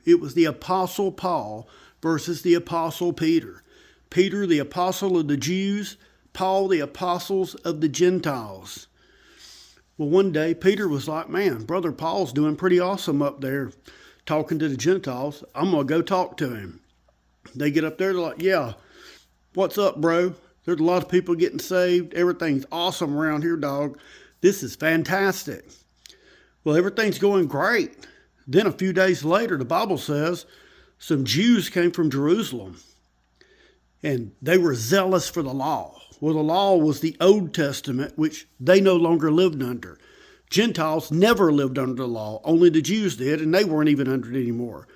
It was the Apostle Paul versus the Apostle Peter. Peter, the apostle of the Jews, Paul, the apostles of the Gentiles. Well, one day Peter was like, man, Brother Paul's doing pretty awesome up there talking to the Gentiles. I'm going to go talk to him. They get up there, they're like, yeah, what's up, bro? There's a lot of people getting saved. Everything's awesome around here, dog. This is fantastic. Well, everything's going great. Then a few days later, the Bible says some Jews came from Jerusalem and they were zealous for the law. Well, the law was the Old Testament, which they no longer lived under. Gentiles never lived under the law. Only the Jews did, and they weren't even under it anymore.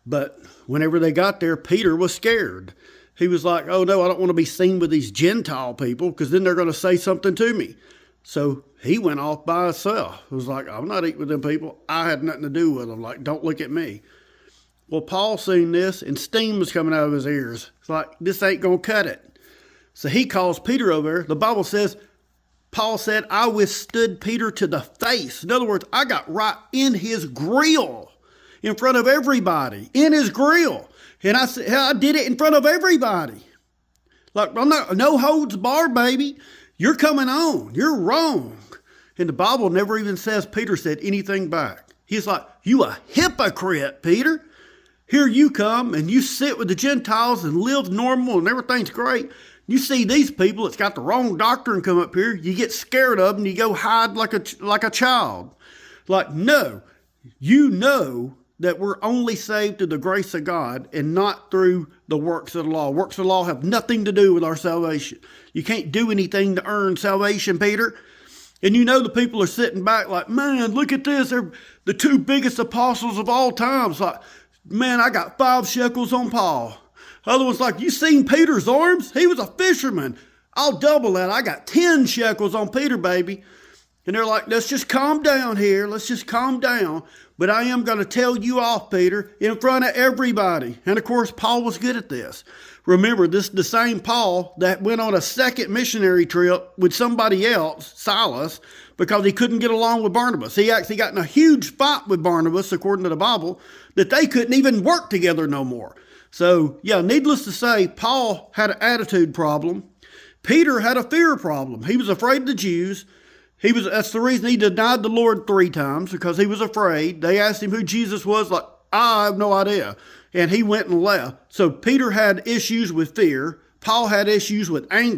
But whenever they got there, Peter was scared. He was like, oh no, I don't want to be seen with these Gentile people because then they're going to say something to me. So he went off by himself. He was like, I'm not eating with them people. I had nothing to do with them. Like, don't look at me. Well, Paul seen this and steam was coming out of his ears. It's like, this ain't going to cut it. So he calls Peter over there. The Bible says, Paul said, I withstood Peter to the face. In other words, I got right in his grill in front of everybody, in his grill. And I said, I did it in front of everybody. Like, I'm not, no holds barred, baby. You're coming on. You're wrong. And the Bible never even says Peter said anything back. He's like, you a hypocrite, Peter. Here you come and you sit with the Gentiles and live normal and everything's great. You see these people that's got the wrong doctrine come up here, you get scared of them, you go hide like a child. Like, no, you know that we're only saved through the grace of God and not through the works of the law. Works of the law have nothing to do with our salvation. You can't do anything to earn salvation, Peter. And you know the people are sitting back like, man, look at this. They're the two biggest apostles of all time. It's like, man, I got 5 shekels on Paul. Other one's like, you seen Peter's arms? He was a fisherman. I'll double that. I got 10 shekels on Peter, baby. And they're like, let's just calm down here. Let's just calm down. But I am going to tell you off, Peter, in front of everybody. And of course, Paul was good at this. Remember, this is the same Paul that went on a second missionary trip with somebody else, Silas, because he couldn't get along with Barnabas. He actually got in a huge fight with Barnabas, according to the Bible, that they couldn't even work together no more. So, yeah, needless to say, Paul had an attitude problem. Peter had a fear problem. He was afraid of the Jews. That's the reason he denied the Lord 3 times, because he was afraid. They asked him who Jesus was, like, I have no idea. And he went and left. So Peter had issues with fear. Paul had issues with anger.